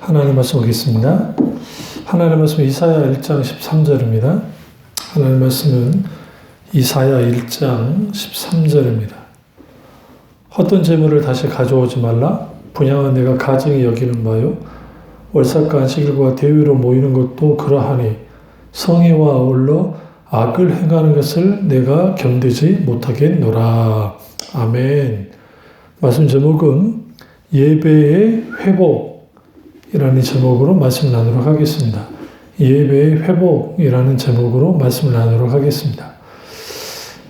하나님 말씀 보겠습니다. 하나님 말씀 이사야 1장 13절입니다. 하나님 말씀은 이사야 1장 13절입니다. 헛된 재물을 다시 가져오지 말라. 분양한 내가 가증히 여기는 바요. 월삭과 안식일과 대회로 모이는 것도 그러하니 성회와 아울러 악을 행하는 것을 내가 견디지 못하겠노라. 아멘. 말씀 제목은 예배의 회복이라는 제목으로 말씀을 나누도록 하겠습니다. 예배의 회복이라는 제목으로 말씀을 나누도록 하겠습니다.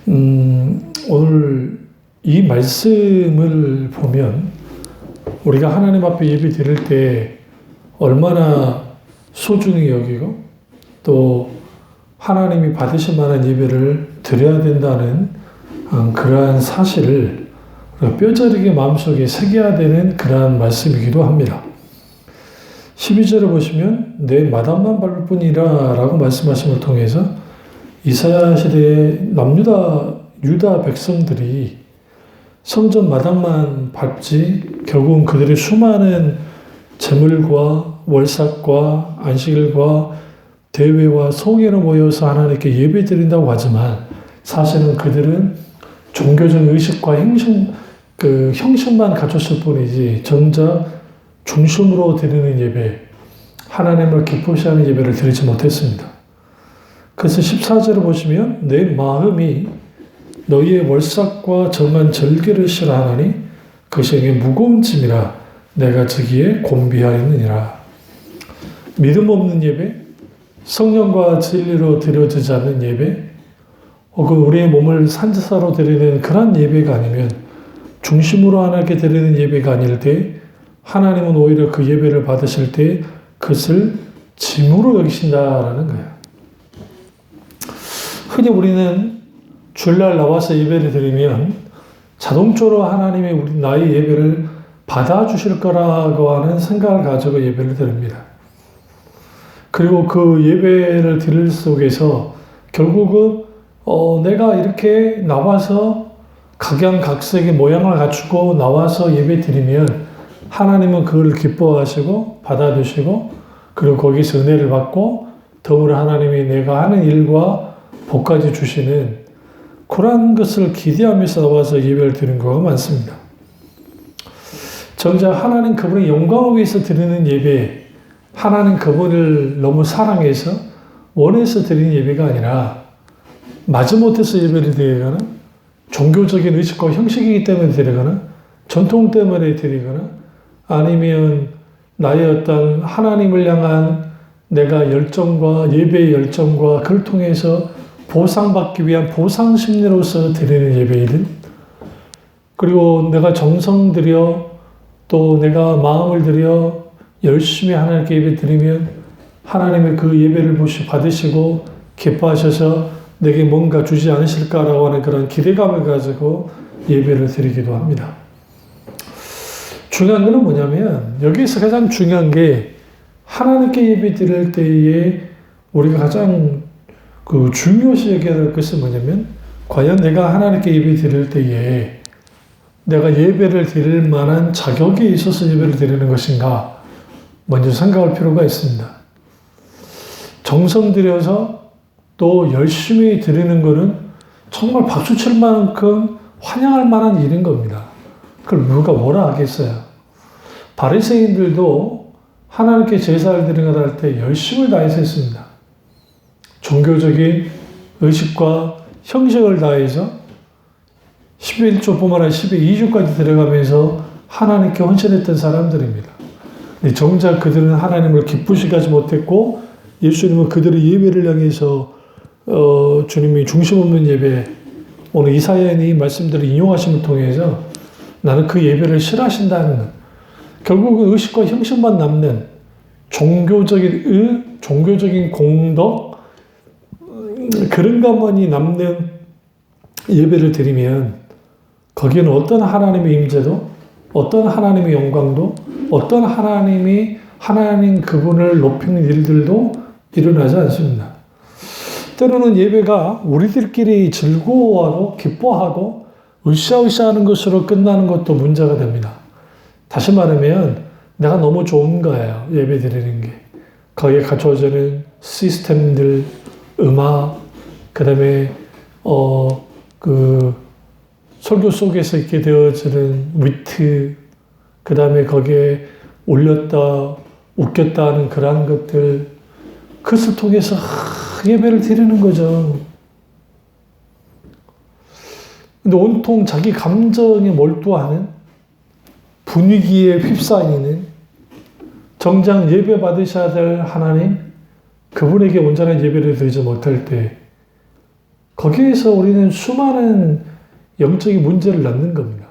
오늘 이 말씀을 보면 우리가 하나님 앞에 예배 드릴 때 얼마나 소중히 여기고 또 하나님이 받으실 만한 예배를 드려야 된다는 그러한 사실을 뼈저리게 마음속에 새겨야 되는 그러한 말씀이기도 합니다. 12절을 보시면 내 마당만 밟을 뿐이라 라고 말씀하심을 통해서 이사야 시대의 유다 백성들이 성전 마당만 밟지 결국은 그들의 수많은 제물과 월삭과 안식일과 대회와 성회로 모여서 하나님께 예배 드린다고 하지만 사실은 그들은 종교적 의식과 형식만 갖췄을 뿐이지 정작 중심으로 드리는 예배, 하나님을 기쁘시 하는 예배를 드리지 못했습니다. 그래서 14절을 보시면 내 마음이 너희의 월삭과 정한 절기를 싫어하나니 그것이 내게 무거운 짐이라 내가 저기에 곤비하였느니라. 믿음 없는 예배, 성령과 진리로 드려지지 않는 예배, 혹은 우리의 몸을 산제사로 드리는 그런 예배가 아니면 중심으로 하나님께 드리는 예배가 아닐 때 하나님은 오히려 그 예배를 받으실 때 그것을 짐으로 여기신다라는 거예요. 흔히 우리는 주일날 나와서 예배를 드리면 자동적으로 하나님이 나의 예배를 받아주실 거라고 하는 생각을 가지고 예배를 드립니다. 그리고 그 예배를 드릴 속에서 결국은 내가 이렇게 나와서 각양각색의 모양을 갖추고 나와서 예배 드리면 하나님은 그걸 기뻐하시고 받아주시고 그리고 거기서 은혜를 받고 더불어 하나님이 내가 하는 일과 복까지 주시는 그런 것을 기대하면서 나와서 예배를 드리는 경우가 많습니다. 정작 하나님 그분의 영광을 위해서 드리는 예배, 하나님 그분을 너무 사랑해서 원해서 드리는 예배가 아니라 마지못해서 예배를 드리거나 종교적인 의식과 형식이기 때문에 드리거나 전통 때문에 드리거나 아니면 나의 어떤 하나님을 향한 내가 열정과 예배의 열정과 그걸 통해서 보상받기 위한 보상 심리로서 드리는 예배이든 그리고 내가 정성 들여 또 내가 마음을 들여 열심히 하나님께 예배 드리면 하나님의 그 예배를 받으시고 기뻐하셔서 내게 뭔가 주지 않으실까라고 하는 그런 기대감을 가지고 예배를 드리기도 합니다. 중요한 것은 뭐냐면 여기서 가장 중요한 게 하나님께 예배 드릴 때에 우리가 가장 중요시 여겨야 될 것은 뭐냐면 과연 내가 하나님께 예배 드릴 때에 내가 예배를 드릴 만한 자격이 있어서 예배를 드리는 것인가 먼저 생각할 필요가 있습니다. 정성 들여서 또 열심히 드리는 것은 정말 박수칠 만큼 환영할 만한 일인 겁니다. 그걸 누가 뭐라 하겠어요. 바리새인들도 하나님께 제사를 드리는 것 할 때 열심을 다해서 했습니다. 종교적인 의식과 형식을 다해서 11조뿐만 아니라 12조까지 들어가면서 하나님께 헌신했던 사람들입니다. 정작 그들은 하나님을 기쁘시게 하지 못했고 예수님은 그들의 예배를 향해서 주님이 중심 없는 예배, 오늘 이사야의 이 말씀들을 인용하심을 통해서 나는 그 예배를 싫어하신다는 것, 결국은 의식과 형식만 남는 종교적인 공덕 그런 것만이 남는 예배를 드리면 거기에는 어떤 하나님의 임재도 어떤 하나님의 영광도 어떤 하나님 그분을 높이는 일들도 일어나지 않습니다. 때로는 예배가 우리들끼리 즐거워하고 기뻐하고 으쌰으쌰하는 것으로 끝나는 것도 문제가 됩니다. 다시 말하면 내가 너무 좋은 거예요. 예배 드리는 게. 거기에 갖춰지는 시스템들, 음악, 그 다음에, 설교 속에서 있게 되어지는 위트, 그 다음에 거기에 울렸다, 웃겼다 하는 그러한 것들, 그것을 통해서 예배를 드리는 거죠. 근데 온통 자기 감정에 몰두하는, 분위기에 휩싸이는, 정작 예배 받으셔야 될 하나님, 그분에게 온전한 예배를 드리지 못할 때, 거기에서 우리는 수많은 영적인 문제를 낳는 겁니다.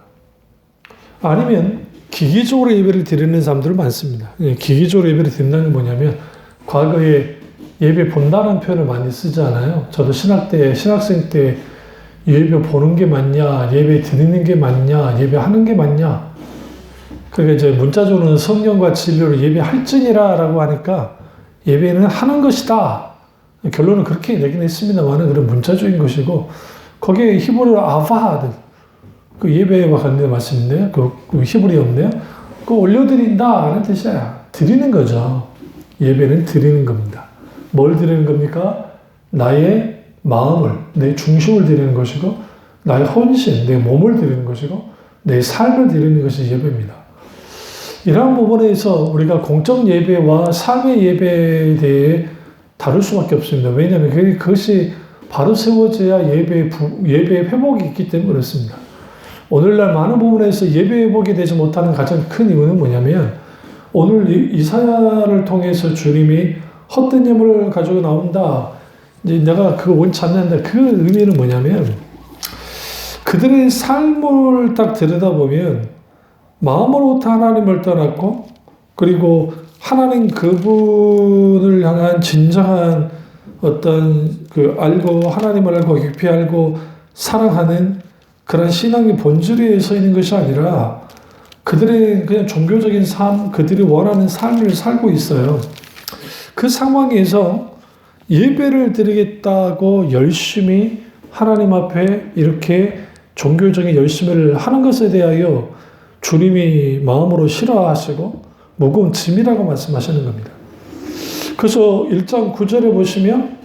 아니면 기계적으로 예배를 드리는 사람들은 많습니다. 기계적으로 예배를 드린다는 게 뭐냐면, 과거에 예배 본다는 표현을 많이 쓰잖아요. 저도 신학생 때 예배 보는 게 맞냐, 예배 드리는 게 맞냐, 예배하는 게 맞냐. 그러니까 이제 문자적으로는 성령과 진리로 예배할지니라 라고 하니까 예배는 하는 것이다. 결론은 그렇게 얘기는 했습니다만 그런 문자적인 것이고, 거기에 히브리어 아바드, 그 예배와 관련된 말씀인데요. 그 히브리어 없네요. 그거 올려드린다 라는 뜻이야. 드리는 거죠. 예배는 드리는 겁니다. 뭘 드리는 겁니까? 나의 마음을, 내 중심을 드리는 것이고, 나의 헌신, 내 몸을 드리는 것이고, 내 삶을 드리는 것이 예배입니다. 이러한 부분에서 우리가 공적 예배와 삶의 예배에 대해 다룰 수밖에 없습니다. 왜냐하면 그것이 바로 세워져야 예배의 회복이 있기 때문에 그렇습니다. 오늘날 많은 부분에서 예배 회복이 되지 못하는 가장 큰 이유는 뭐냐면, 오늘 이사야를 통해서 주님이 헛된 예물을 가지고 나온다. 이제 내가 그거 원치 않는다. 그 의미는 뭐냐면, 그들의 삶을 딱 들여다보면 마음으로부터 하나님을 떠났고, 그리고 하나님 그분을 향한 진정한 어떤 알고, 하나님을 알고 깊이 알고 사랑하는 그런 신앙의 본질에 서 있는 것이 아니라 그들의 그냥 종교적인 삶, 그들이 원하는 삶을 살고 있어요. 그 상황에서 예배를 드리겠다고 열심히 하나님 앞에 이렇게 종교적인 열심을 하는 것에 대하여 주님이 마음으로 싫어하시고 무거운 짐이라고 말씀하시는 겁니다. 그래서 1장 9절에 보시면,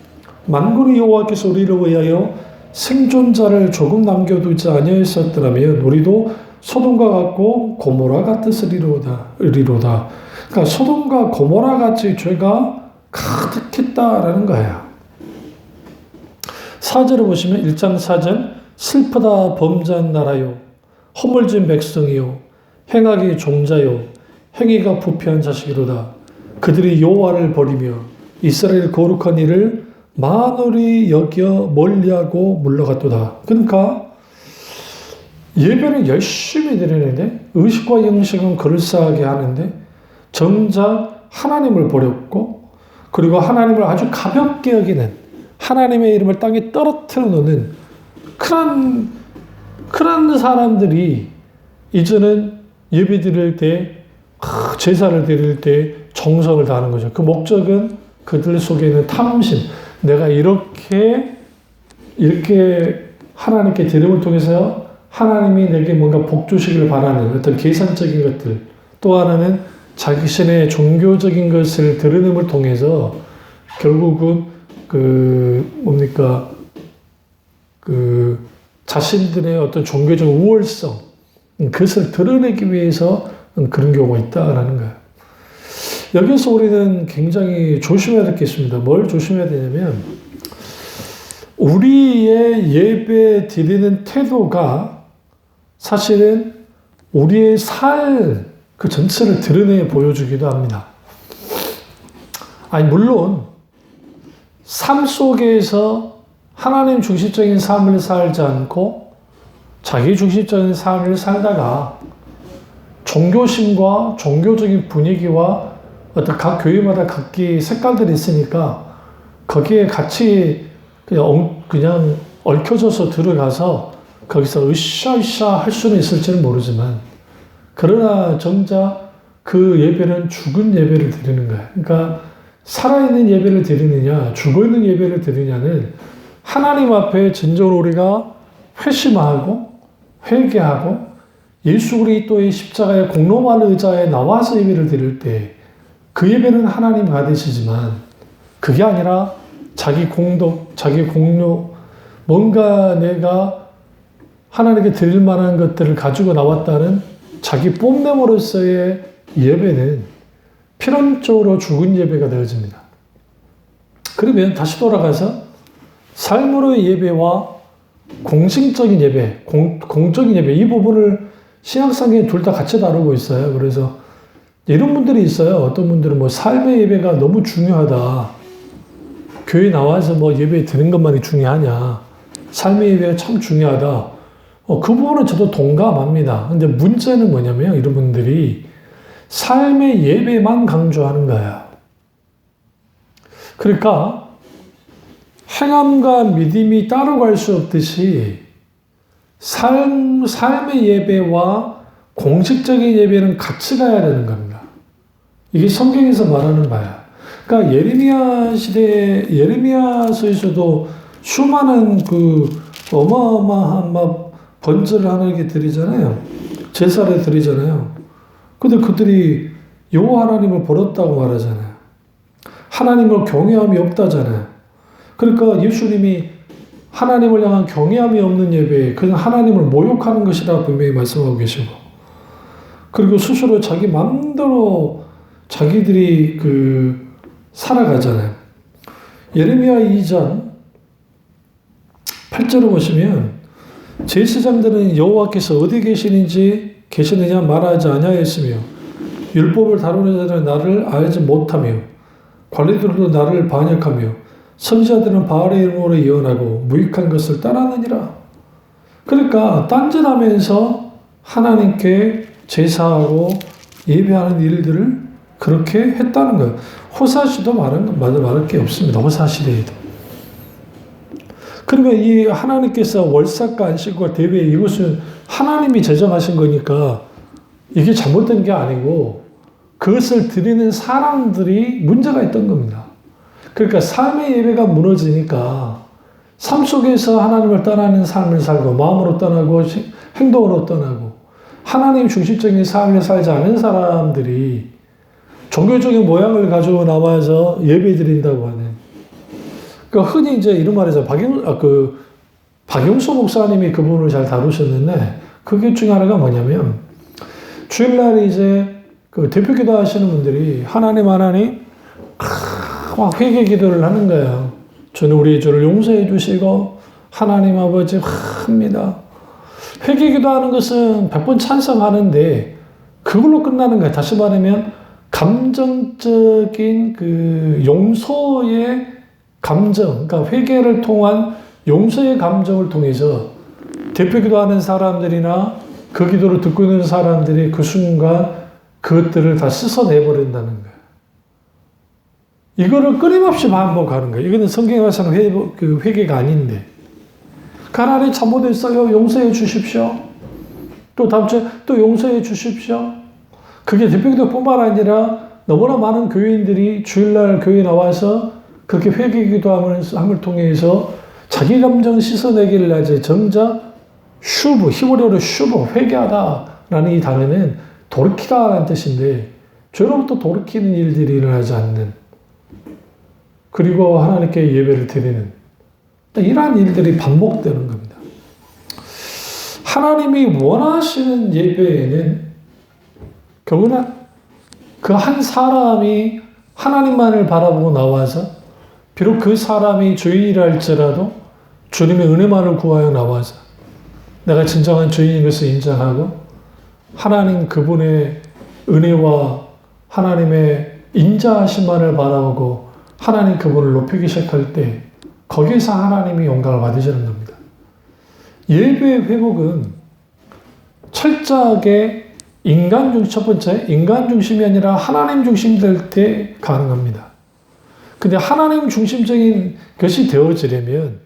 만군의 여호와께서 우리를 위하여 생존자를 조금 남겨두지 아니하였더라면 우리도 소돔과 같고 고모라 같으리로다. 그러니까 소돔과 고모라 같이 죄가 가득했다라는 거예요. 4절을 보시면 1장 4절, 슬프다 범죄한 나라요, 허물진 백성이요, 행악의 종자요, 행위가 부패한 자식이로다. 그들이 여호와를 버리며 이스라엘 거룩한 이를 만홀히 여겨 멀리하고 물러갔도다. 그러니까 예배는 열심히 드리는데, 의식과 영식은 그럴싸하게 하는데, 정작 하나님을 버렸고, 그리고 하나님을 아주 가볍게 여기는, 하나님의 이름을 땅에 떨어뜨려 놓는 그런 사람들이 이제는 예배 드릴 때, 제사를 드릴 때 정성을 다하는 거죠. 그 목적은 그들 속에 있는 탐심, 내가 이렇게 하나님께 드림을 통해서 하나님이 내게 뭔가 복 주시기를 바라는 어떤 계산적인 것들, 또 하나는 자신의 종교적인 것을 드러냄을 통해서 결국은 자신들의 어떤 종교적 우월성, 그것을 드러내기 위해서 그런 경우가 있다라는 거예요. 여기서 우리는 굉장히 조심해야 될 게 있습니다. 뭘 조심해야 되냐면, 우리의 예배 드리는 태도가 사실은 우리의 삶 그 전체를 드러내 보여주기도 합니다. 물론 삶 속에서 하나님 중심적인 삶을 살지 않고 자기 중심적인 삶을 살다가 종교심과 종교적인 분위기와 어떤 각 교회마다 각기 색깔들이 있으니까 거기에 같이 그냥 얽혀져서 들어가서 거기서 으쌰으쌰 할 수는 있을지는 모르지만, 그러나 정작 그 예배는 죽은 예배를 드리는 거예요. 그러니까 살아있는 예배를 드리느냐, 죽어있는 예배를 드리느냐는 하나님 앞에 진정으로 우리가 회심하고 회개하고 예수 그리스도의 십자가의 공로만 의자에 나와서 예배를 드릴 때 그 예배는 하나님 받으시지만 그게 아니라 자기 공덕, 자기 공로, 뭔가 내가 하나님께 드릴 만한 것들을 가지고 나왔다는 자기 뽐냄으로써의 예배는 필연적으로 죽은 예배가 되어집니다. 그러면 다시 돌아가서 삶으로의 예배와 공식적인 예배, 공적인 예배, 이 부분을 신약성경에 둘 다 같이 다루고 있어요. 그래서 이런 분들이 있어요. 어떤 분들은 뭐 삶의 예배가 너무 중요하다. 교회 나와서 뭐 예배 드는 것만이 중요하냐. 삶의 예배가 참 중요하다. 그 부분은 저도 동감합니다. 근데 문제는 뭐냐면 이런 분들이 삶의 예배만 강조하는 거야. 그러니까 행함과 믿음이 따로 갈 수 없듯이 삶의 예배와 공식적인 예배는 같이 가야 되는 겁니다. 이게 성경에서 말하는 바야. 그러니까 예레미야 시대, 예레미야서에서도 수많은 어마어마한 번제를 하나님께 드리잖아요. 제사를 드리잖아요. 근데 그들이 여호와 하나님을 버렸다고 말하잖아요. 하나님을 경외함이 없다잖아요. 그러니까 예수님이 하나님을 향한 경외함이 없는 예배, 그냥 하나님을 모욕하는 것이라 분명히 말씀하고 계시고, 그리고 스스로 자기 마음대로 자기들이 살아가잖아요. 예레미야 2장 8절을 보시면 제사장들은 여호와께서 어디 계시느냐 말하지 아니하였으며 율법을 다루는 자들은 나를 알지 못하며 관리들도 나를 반역하며 선지자들은 바알의 이름으로 예언하고 무익한 것을 따르느니라. 그러니까 딴짓하면서 하나님께 제사하고 예배하는 일들을 그렇게 했다는 거예요. 호사시도 말할 게 없습니다. 호사시대에도. 그러면 이 하나님께서 월삭과 안식과 대회, 이것은 하나님이 제정하신 거니까 이게 잘못된 게 아니고 그것을 드리는 사람들이 문제가 있던 겁니다. 그러니까 삶의 예배가 무너지니까 삶 속에서 하나님을 떠나는 삶을 살고 마음으로 떠나고 행동으로 떠나고 하나님 중심적인 삶을 살지 않은 사람들이 종교적인 모양을 가지고 나와서 예배 드린다고 하는. 그러니까 흔히 이제 이런 말이죠. 박용수 목사님이 그 부분을 잘 다루셨는데, 그게 중에 하나가 뭐냐면, 주일날 이제 대표기도 하시는 분들이 하나님 막 회개 기도를 하는 거예요. 저는 우리 주를 용서해 주시고, 하나님 아버지 합니다. 회개 기도하는 것은 100번 찬성하는데, 그걸로 끝나는 거예요. 다시 말하면, 감정적인 용서의 감정, 그러니까 회개를 통한 용서의 감정을 통해서 대표 기도하는 사람들이나 그 기도를 듣고 있는 사람들이 그 순간 그것들을 다 씻어내버린다는 거예요. 이거를 끊임없이 반복하는 거예요. 이거는 성경에 와서는 회개가 아닌데. 하나님 잘못했어요. 용서해 주십시오. 또 다음 주에 또 용서해 주십시오. 그게 대표기도뿐만 아니라 너무나 많은 교인들이 주일날 교회에 나와서 그렇게 회개 기도함을 통해서 자기 감정 씻어내기를 하지 정작 히브리어로 슈브, 회개하다라는 이 단어는 돌이키다라는 뜻인데 죄로부터 돌이키는 일들이 일어나지 않는, 그리고 하나님께 예배를 드리는 이러한 일들이 반복되는 겁니다. 하나님이 원하시는 예배에는 결국은 그 한 사람이 하나님만을 바라보고 나와서 비록 그 사람이 죄인이라 할지라도 주님의 은혜만을 구하여 나와서 내가 진정한 죄인인 것을 인정하고 하나님 그분의 은혜와 하나님의 인자하심만을 바라보고 하나님 그분을 높이기 시작할 때 거기에서 하나님이 영광을 받으시는 겁니다. 예배의 회복은 철저하게 첫 번째, 인간 중심이 아니라 하나님 중심 될 때 가능합니다. 근데 하나님 중심적인 것이 되어지려면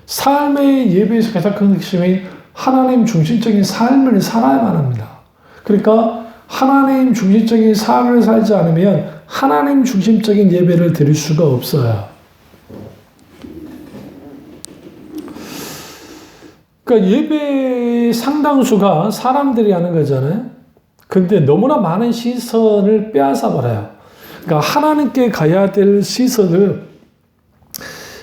삶의 예배에서 가장 큰 핵심인 하나님 중심적인 삶을 살아야만 합니다. 그러니까 하나님 중심적인 삶을 살지 않으면 하나님 중심적인 예배를 드릴 수가 없어요. 그러니까 예배 상당수가 사람들이 하는 거잖아요. 근데 너무나 많은 시선을 빼앗아 버려요. 그러니까 하나님께 가야 될 시선을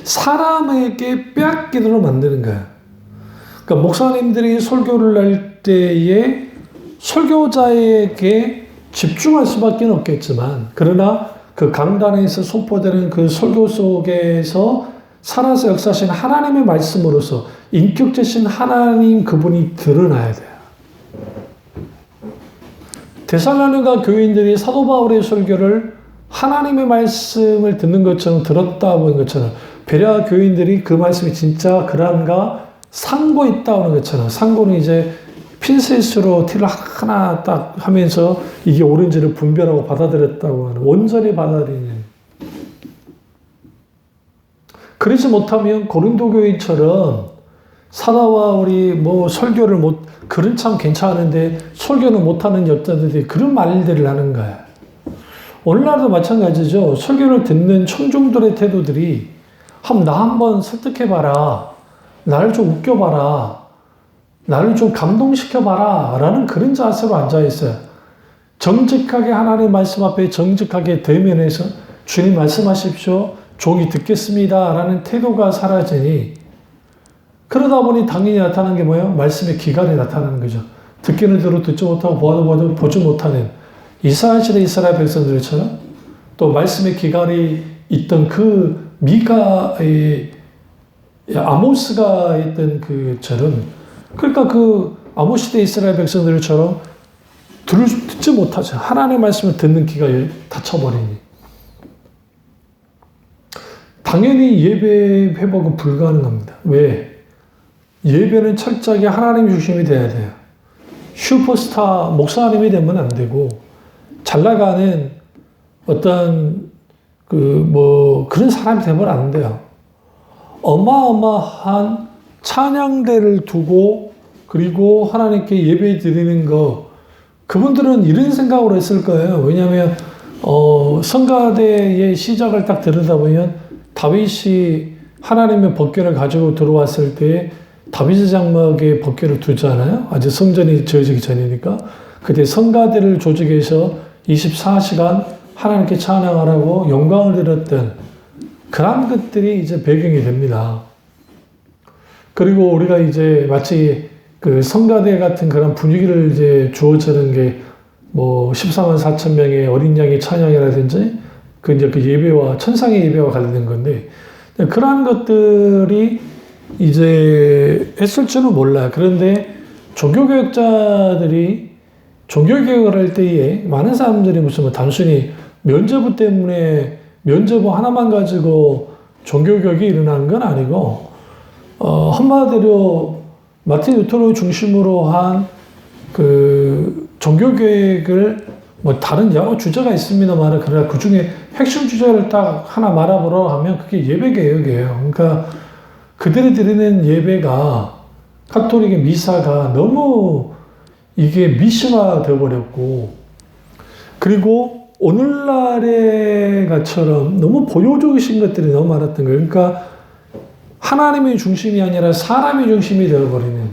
사람에게 빼앗기도록 만드는 거예요. 그러니까 목사님들이 설교를 할 때에 설교자에게 집중할 수밖에 없겠지만, 그러나 그 강단에서 선포되는 그 설교 속에서 살아서 역사하신 하나님의 말씀으로서 인격체신 하나님 그분이 드러나야 돼요. 데살로니가 교인들이 사도 바울의 설교를 하나님의 말씀을 듣는 것처럼 들었다 보는 것처럼, 베레아 교인들이 그 말씀이 진짜 그런가 상고했다 하는 것처럼, 상고는 이제 핀셋으로 티를 하나 딱 하면서 이게 옳은지를 분별하고 받아들였다고 하는, 온전히 받아들이는. 그러지 못하면 고린도 교회처럼 사다와 우리 뭐 설교를 글은 참 괜찮은데 설교는 못하는 여자들이 그런 말들을 하는 거야. 오늘날도 마찬가지죠. 설교를 듣는 청중들의 태도들이 나 한번 설득해봐라. 나를 좀 웃겨봐라. 나를 좀 감동시켜봐라. 라는 그런 자세로 앉아있어요. 정직하게 하나님 말씀 앞에 정직하게 대면해서 주님 말씀하십시오. 종이 듣겠습니다. 라는 태도가 사라지니, 그러다 보니 당연히 나타나는 게 뭐예요? 말씀의 기간이 나타나는 거죠. 듣기는 들어 듣지 못하고 보아도 보지 못하는 이스라엘 시대 이스라엘 백성들처럼, 또 말씀의 기간이 있던 그 미가의 아모스가 있던 그처럼, 그러니까 그 아모스 시대 이스라엘 백성들처럼 듣지 못하죠. 하나님의 말씀을 듣는 귀가 닫혀버리니. 당연히 예배 회복은 불가능합니다. 왜? 예배는 철저하게 하나님 중심이 돼야 돼요. 슈퍼스타 목사님이 되면 안 되고, 잘 나가는 어떤 그런 사람이 되면 안 돼요. 어마어마한 찬양대를 두고 그리고 하나님께 예배 드리는 거, 그분들은 이런 생각으로 했을 거예요. 왜냐하면 성가대의 시작을 딱 들여다보면 다윗이 하나님의 법궤를 가지고 들어왔을 때 다윗의 장막에 법궤를 두잖아요. 아직 성전이 지어지기 전이니까. 그때 성가대를 조직해서 24시간 하나님께 찬양하라고 영광을 드렸던 그런 것들이 이제 배경이 됩니다. 그리고 우리가 이제 마치 그 성가대 같은 그런 분위기를 이제 주어지는 게 뭐 14만 4천 명의 어린 양의 찬양이라든지 이제 그 예배와 천상의 예배와 관련된 건데, 그러한 것들이 이제 했을 줄은 몰라요. 그런데 종교개혁자들이 종교개혁을 할 때에 많은 사람들이 무슨 뭐 단순히 면죄부 때문에 면죄부 하나만 가지고 종교개혁이 일어나는 건 아니고, 한마디로 마틴 루터를 중심으로 한 그 종교개혁을 뭐 다른 여러 주제가 있습니다만, 그러나 그 중에 핵심 주제를 딱 하나 말아보러 하면 그게 예배개혁이에요. 그러니까 그들이 드리는 예배가, 카톨릭의 미사가 너무 이게 미시화 되어버렸고, 그리고 오늘날의 것처럼 너무 보여주신 것들이 너무 많았던 거예요. 그러니까 하나님의 중심이 아니라 사람의 중심이 되어버리는,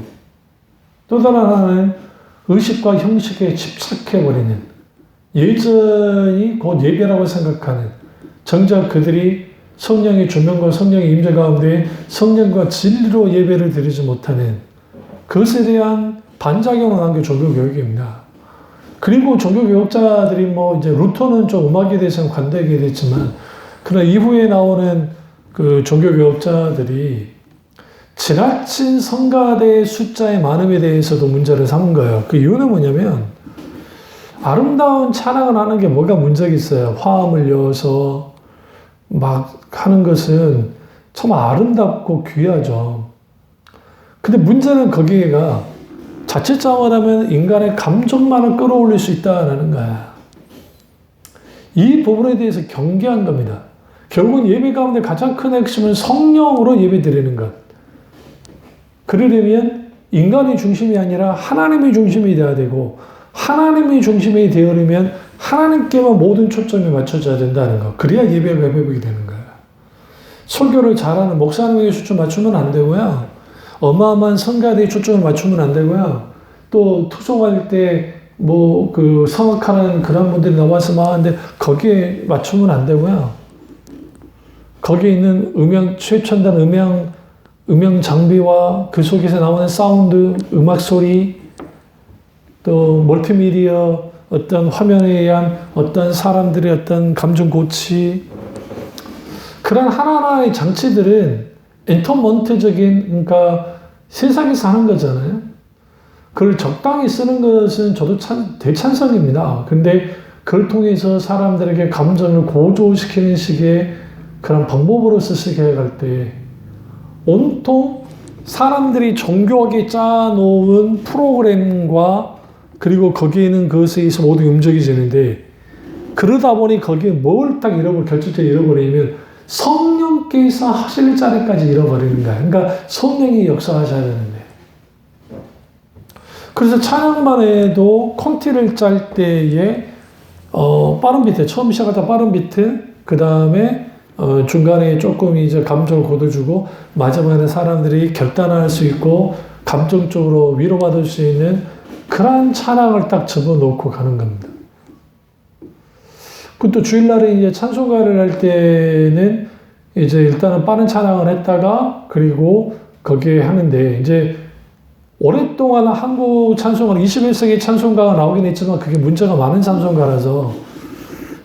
또 다른 하나는 의식과 형식에 집착해버리는, 예전이 곧 예배라고 생각하는, 정작 그들이 성령의 조명과 성령의 임재 가운데 성령과 진리로 예배를 드리지 못하는 그것에 대한 반작용을 한 게 종교개혁입니다. 그리고 종교개혁자들이 뭐 이제 루터는 좀 음악에 대해서는 관대하게 됐지만, 그러나 이후에 나오는 그 종교개혁자들이 지나친 성가대의 숫자의 많음에 대해서도 문제를 삼은 거예요. 그 이유는 뭐냐면, 아름다운 찬양을 하는 게 뭐가 문제가 있어요. 화음을 이어서 막 하는 것은 참 아름답고 귀하죠. 근데 문제는 거기가 자칫 잘못하면 인간의 감정만을 끌어올릴 수 있다는 거야. 이 부분에 대해서 경계한 겁니다. 결국은 예배 가운데 가장 큰 핵심은 성령으로 예배 드리는 것. 그러려면 인간의 중심이 아니라 하나님의 중심이 되어야 되고, 하나님의 중심이 되어려면 하나님께만 모든 초점이 맞춰져야 된다는 거. 그래야 예배가 회복이 되는 거예요. 설교를 잘하는 목사님에게 초점 맞추면 안 되고요. 어마어마한 성가대에 초점을 맞추면 안 되고요. 또 투송할 때 뭐 그 성악하는 그런 분들이 나와서 막 하는데 거기에 맞추면 안 되고요. 거기에 있는 최첨단 음향 장비와 그 속에서 나오는 사운드, 음악 소리, 또 멀티미디어, 어떤 화면에 의한 어떤 사람들의 어떤 감정 고치, 그런 하나하나의 장치들은 엔터먼트적인, 그러니까 세상에서 하는 거잖아요. 그걸 적당히 쓰는 것은 저도 대찬성입니다. 근데 그걸 통해서 사람들에게 감정을 고조시키는 식의 그런 방법으로서 쓰게 갈 때 온통 사람들이 정교하게 짜놓은 프로그램과 그리고 거기에는 그것에 의해서 모두 움직여지는데, 그러다 보니 거기에 뭘 딱 결정적으로 잃어버리면 성령께서 하실 자리까지 잃어버리는 거야. 그러니까 성령이 역사하셔야 되는데. 그래서 찬양만 해도 콘티를 짤 때에 빠른 비트, 처음 시작할 때 빠른 비트, 그 다음에 중간에 조금 이제 감정을 거둬주고 마지막에 사람들이 결단할 수 있고 감정적으로 위로받을 수 있는 그런 찬양을 딱 집어넣고 가는 겁니다. 그것도 주일날에 이제 찬송가를 할 때는 이제 일단은 빠른 찬양을 했다가 그리고 거기에 하는데, 이제 오랫동안 한국 찬송가는 21세기 찬송가가 나오긴 했지만 그게 문제가 많은 찬송가라서,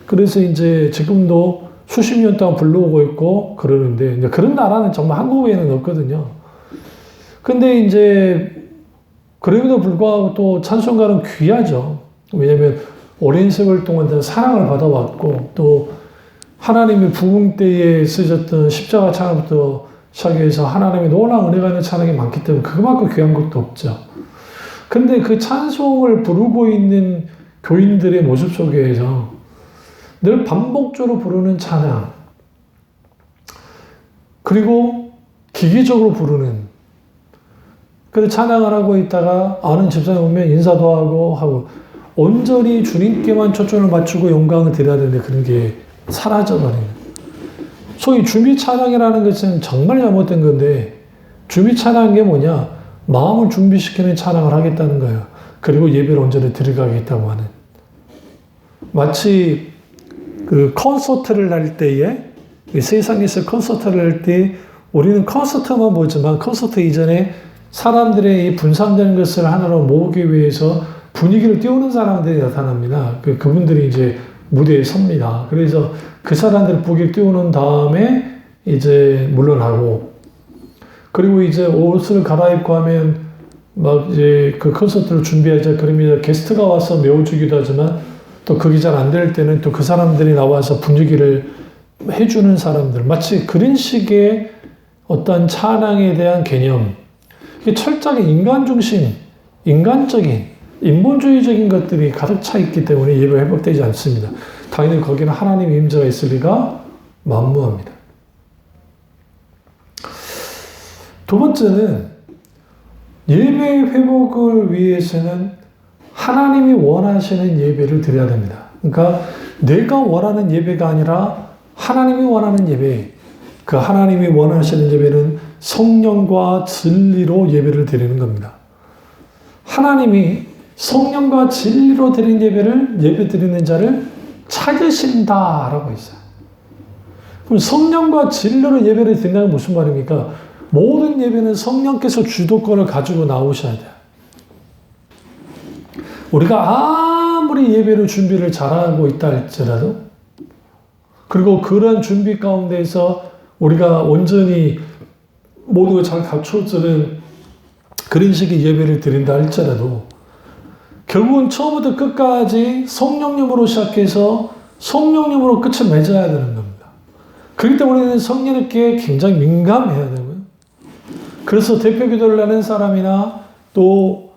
그래서 이제 지금도 수십 년 동안 불러오고 있고 그러는데, 이제 그런 나라는 정말 한국 외에는 없거든요. 근데 이제 그럼에도 불구하고 또 찬송가는 귀하죠. 왜냐면 오랜 세월 동안 사랑을 받아왔고, 또 하나님의 부흥 때에 쓰셨던 십자가 찬양부터 시작해서 하나님의 놀라운 은혜가 있는 찬양이 많기 때문에 그만큼 귀한 것도 없죠. 근데 그 찬송을 부르고 있는 교인들의 모습 속에서 늘 반복적으로 부르는 찬양, 그리고 기계적으로 부르는, 그래서 찬양을 하고 있다가 아는 집사님 오면 인사도 하고 온전히 주님께만 초점을 맞추고 영광을 드려야 되는데 그런 게 사라져버리는. 소위 준비 찬양이라는 것은 정말 잘못된 건데, 준비 찬양인 게 뭐냐? 마음을 준비시키는 찬양을 하겠다는 거예요. 그리고 예배를 온전히 들어가겠다고 하는. 마치 그 콘서트를 할 때에, 세상에서 콘서트를 할 때 우리는 콘서트만 보지만 콘서트 이전에 사람들의 이 분산되는 것을 하나로 모으기 위해서 분위기를 띄우는 사람들이 나타납니다. 그분들이 이제 무대에 섭니다. 그래서 그 사람들을 분위기를 띄우는 다음에 이제 물러나고, 그리고 이제 옷을 갈아입고 하면 막 이제 그 콘서트를 준비하자 그러면 게스트가 와서 메워주기도 하지만, 또 그게 잘 안 될 때는 또 그 사람들이 나와서 분위기를 해주는 사람들, 마치 그런 식의 어떤 찬양에 대한 개념, 이게 철저하게 인간 중심, 인간적인, 인본주의적인 것들이 가득 차 있기 때문에 예배가 회복되지 않습니다. 당연히 거기는 하나님의 임재가 있을 리가 만무합니다. 두 번째는 예배 회복을 위해서는 하나님이 원하시는 예배를 드려야 됩니다. 그러니까 내가 원하는 예배가 아니라 하나님이 원하는 예배, 그 하나님이 원하시는 예배는 성령과 진리로 예배를 드리는 겁니다. 하나님이 성령과 진리로 드린 예배를 예배 드리는 자를 찾으신다라고 있어요. 그럼 성령과 진리로 예배를 드린다는 무슨 말입니까? 모든 예배는 성령께서 주도권을 가지고 나오셔야 돼요. 우리가 아무리 예배를 준비를 잘하고 있다 할지라도, 그리고 그런 준비 가운데서 우리가 온전히 모든 걸 잘 갖춰주는 그런 식의 예배를 드린다 할지라도 결국은 처음부터 끝까지 성령님으로 시작해서 성령님으로 끝을 맺어야 되는 겁니다. 그렇기 때문에 우리는 성령님께 굉장히 민감해야 되고요. 그래서 대표 기도를 하는 사람이나 또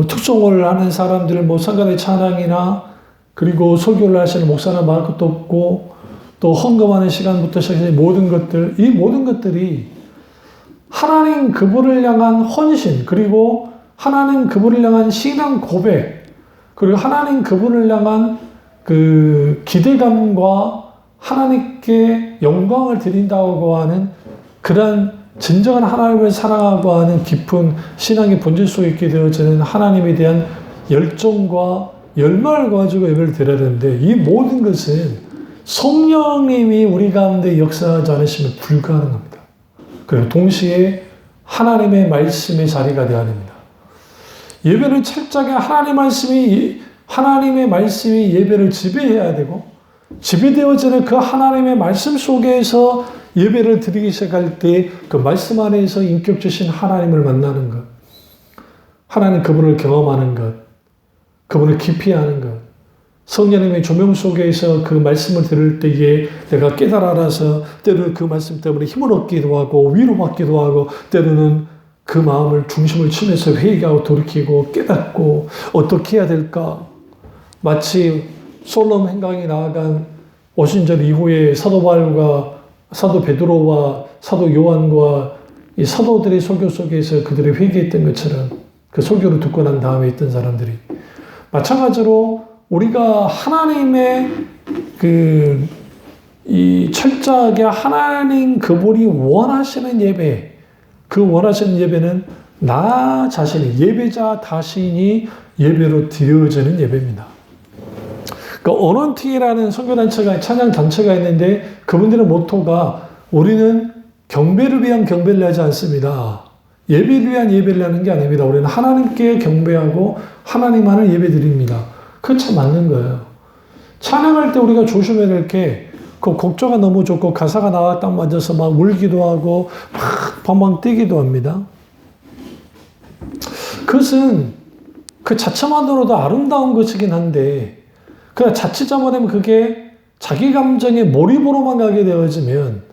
특송을 하는 사람들, 뭐 성가대 찬양이나 그리고 설교를 하시는 목사나 말할 것도 없고, 또 헌금하는 시간부터 시작해서 모든 것들, 이 모든 것들이 하나님 그분을 향한 헌신, 그리고 하나님 그분을 향한 신앙 고백, 그리고 하나님 그분을 향한 그 기대감과 하나님께 영광을 드린다고 하는 그런 진정한 하나님을 사랑하고 하는 깊은 신앙의 본질 속에 있게 되어지는 하나님에 대한 열정과 열망을 가지고 예배를 드려야 되는데 이 모든 것은 성령님이 우리 가운데 역사하지 않으시면 불가능합니다. 그리고 동시에 하나님의 말씀의 자리가 되어야 됩니다. 예배는 철저하게 하나님의 말씀이 예배를 지배해야 되고 지배되어지는 그 하나님의 말씀 속에서 예배를 드리기 시작할 때 그 말씀 안에서 인격주신 하나님을 만나는 것, 하나님 그분을 경험하는 것, 그분을 깊이 아는 것, 성령님의 조명 속에서 그 말씀을 들을 때에 내가 깨달아서 때로는 그 말씀 때문에 힘을 얻기도 하고 위로받기도 하고 때로는 그 마음을 중심을 치면서 회개하고 돌이키고 깨닫고 어떻게 해야 될까? 마치 솔로몬 행강에 나아간 오순절 이후에 사도 바울과 사도 베드로와 사도 요한과 이 사도들의 설교 속에서 그들이 회개했던 것처럼 그 설교를 듣고 난 다음에 있던 사람들이 마찬가지로 우리가 하나님의 이 철저하게 하나님 그분이 원하시는 예배, 그 원하시는 예배는 나 자신이 예배자 자신이 예배로 드려지는 예배입니다. 그 어넌팅이라는 선교단체가 찬양단체가 있는데 그분들의 모토가 우리는 경배를 위한 경배를 하지 않습니다. 예배를 위한 예배를 하는 게 아닙니다. 우리는 하나님께 경배하고 하나님만을 예배드립니다. 그거 참 맞는 거예요. 찬양할 때 우리가 조심해야 될 게 그 곡조가 너무 좋고 가사가 나와 딱 맞아서 막 울기도 하고 막 방방 뛰기도 합니다. 그것은 그 자체만으로도 아름다운 것이긴 한데 그냥 자칫 잘못하면 그게 자기 감정에 몰입으로만 가게 되어지면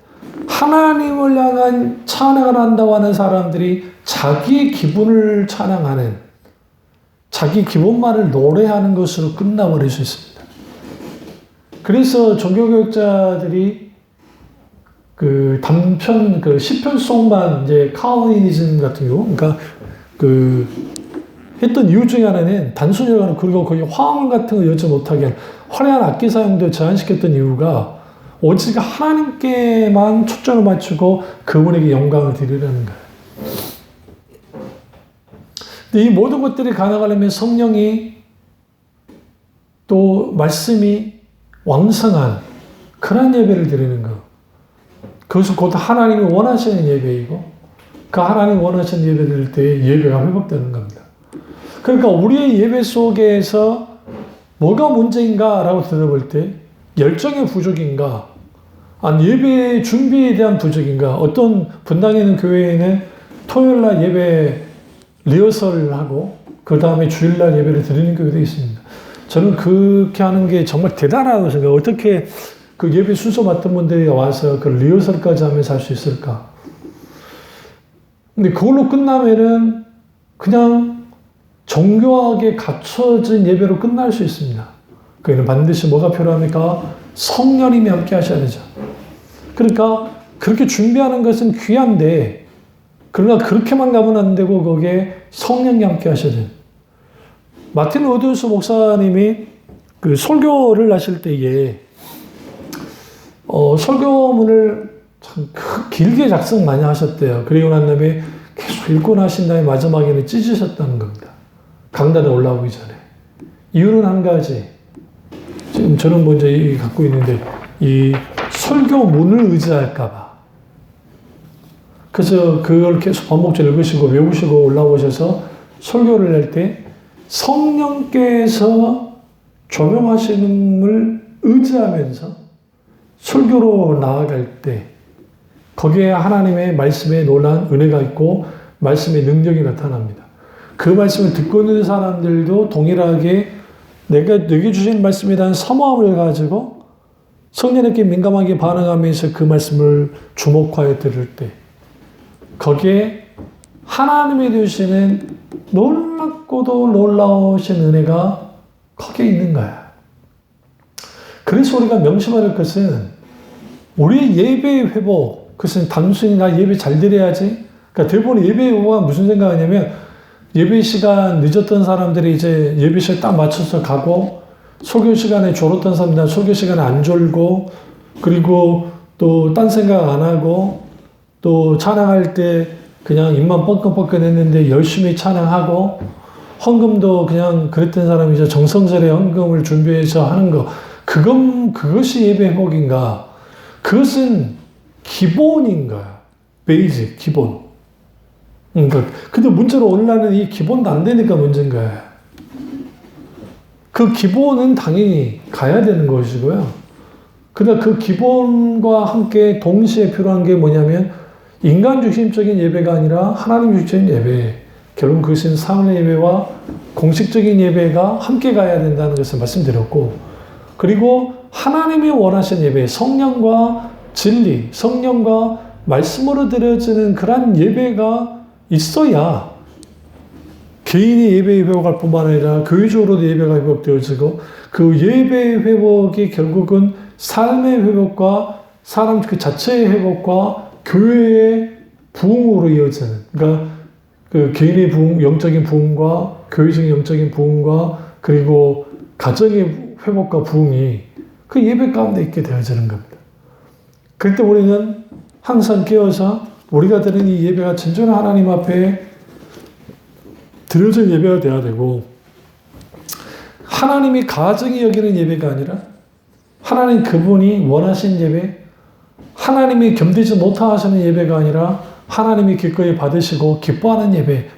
하나님을 향한 찬양을 한다고 하는 사람들이 자기의 기분을 찬양하는 자기 기분만을 노래하는 것으로 끝나버릴 수 있습니다. 그래서 종교교육자들이 그 단편, 그 시편송만 이제 카우니즘 같은 경우, 그러니까 그 했던 이유 중에 하나는 단순히 그리고 거기 화음 같은 거 여지 못하게 한 화려한 악기 사용도 제한시켰던 이유가 오직 하나님께만 초점을 맞추고 그분에게 영광을 드리려는 거예요. 근데 이 모든 것들이 가능하려면 성령이 또 말씀이 왕성한 그런 예배를 드리는 것. 그것은 곧 하나님이 원하시는 예배이고 그 하나님이 원하시는 예배 드릴 때 예배가 회복되는 겁니다. 그러니까 우리의 예배 속에서 뭐가 문제인가라고 들어볼 때 열정의 부족인가 아니 예배 준비에 대한 부족인가 어떤 분당에 있는 교회에는 토요일날 예배 리허설을 하고 그 다음에 주일날 예배를 드리는 교회도 있습니다. 저는 그렇게 하는 게 정말 대단하다고 생각해요. 어떻게 그 예배 순서 맡은 분들이 와서 그 리허설까지 하면서 할 수 있을까? 근데 그걸로 끝나면은 그냥 정교하게 갖춰진 예배로 끝날 수 있습니다. 그에는 반드시 뭐가 필요합니까? 성령님이 함께 하셔야 되죠. 그러니까 그렇게 준비하는 것은 귀한데 그러나 그렇게만 가면 안 되고 거기에 성령이 함께 하셔야 돼요. 마틴 로드스 목사님이 그 설교를 하실 때에 설교문을 참 길게 작성 많이 하셨대요. 그리고 난 다음에 계속 읽고 나신 다음에 마지막에는 찢으셨다는 겁니다. 강단에 올라오기 전에. 이유는 한 가지. 지금 저는 먼저 갖고 있는데 이 설교문을 의지할까봐. 그래서 그걸 계속 반복적으로 읽으시고 외우시고 올라오셔서 설교를 할 때 성령께서 조명하시는을 의지하면서 설교로 나아갈 때 거기에 하나님의 말씀에 놀라운 은혜가 있고 말씀의 능력이 나타납니다. 그 말씀을 듣고 있는 사람들도 동일하게 내게 주신 말씀에 대한 사모함을 가지고 성령님께 민감하게 반응하면서 그 말씀을 주목하여 들을 때 거기에 하나님이 주시는 놀랍고도 놀라우신 은혜가 거기에 있는 거야. 그래서 우리가 명심해야 할 것은 우리의 예배의 회복, 그것은 단순히 나 예배 잘 드려야지. 그러니까 대부분 예배의 회복가 무슨 생각하냐면 예배 시간 늦었던 사람들이 이제 예배 시간 딱 맞춰서 가고 설교 시간에 졸았던 사람들은 설교 시간에 안 졸고 그리고 또 딴 생각 안 하고 또 찬양할 때 그냥 입만 뻥긋뻥긋 했는데 열심히 찬양하고 헌금도 그냥 그랬던 사람이 이제 정성스레 헌금을 준비해서 하는 거. 그것이 예배 회복인가? 그것은 기본인가? 베이직, 기본. 그러니까, 근데 문제로 오늘날은 이 기본도 안 되니까 문제인 거야. 그 기본은 당연히 가야 되는 것이고요. 그러나 그 기본과 함께 동시에 필요한 게 뭐냐면 인간 중심적인 예배가 아니라 하나님 중심적인 예배. 결국 그것은 사흘 예배와 공식적인 예배가 함께 가야 된다는 것을 말씀드렸고, 그리고 하나님이 원하시는 예배, 성령과 진리, 성령과 말씀으로 드려지는 그러한 예배가 있어야 개인이 예배 회복할 뿐만 아니라 교회적으로도 예배가 회복되어지고, 그 예배 회복이 결국은 삶의 회복과 사람 그 자체의 회복과 교회의 부흥으로 이어지는, 그러니까 그 개인의 부흥, 영적인 부흥과 교회적인 영적인 부흥과 그리고 가정의 회복과 부흥이 그 예배 가운데 있게 되어지는 겁니다. 그럴 때 우리는 항상 깨어서 우리가 드리는 이 예배가 진정한 하나님 앞에 드려진 예배가 되어야 되고, 하나님이 가정이 여기는 예배가 아니라 하나님 그분이 원하신 예배, 하나님이 견디지 못하시는 예배가 아니라 하나님이 기꺼이 받으시고 기뻐하는 예배,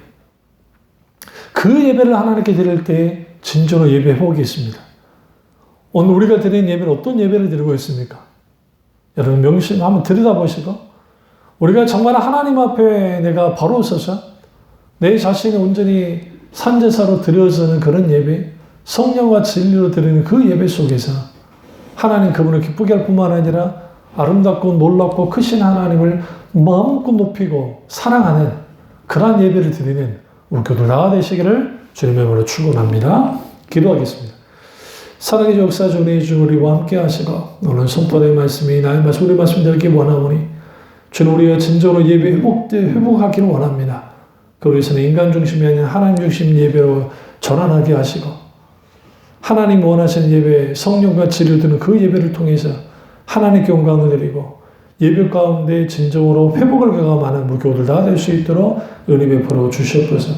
그 예배를 하나님께 드릴 때 진정한 예배 회복이 있습니다. 오늘 우리가 드리는 예배는 어떤 예배를 드리고 있습니까? 여러분 명심 한번 들여다보시고, 우리가 정말 하나님 앞에 내가 바로 서서 내 자신이 온전히 산제사로 드려지는 그런 예배, 성령과 진리로 드리는 그 예배 속에서 하나님 그분을 기쁘게 할 뿐만 아니라 아름답고 놀랍고 크신 하나님을 마음껏 높이고 사랑하는 그러한 예배를 드리는 우리 교도 다 되시기를 주님의 이름으로 축원합니다. 기도하겠습니다. 사랑의 역사 중에 주 우리와 함께 하시고, 오늘 선포의 말씀이 나의 말씀, 우리 말씀 되기 원하오니 주는 우리가 진정으로 예배 회복하기를 원합니다. 그것은 인간 중심이 아닌 하나님 중심 예배로 전환하게 하시고, 하나님 원하시는 예배, 성령과 진리를 드는 그 예배를 통해서 하나님께 영광을 드리고 예배 가운데 진정으로 회복을 경험하는 우리 교우들 다 될 수 있도록 은혜 베풀어 주시옵소서.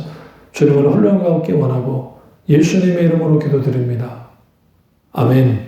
주님을 훈련하게 원하고 예수님의 이름으로 기도드립니다. 아멘.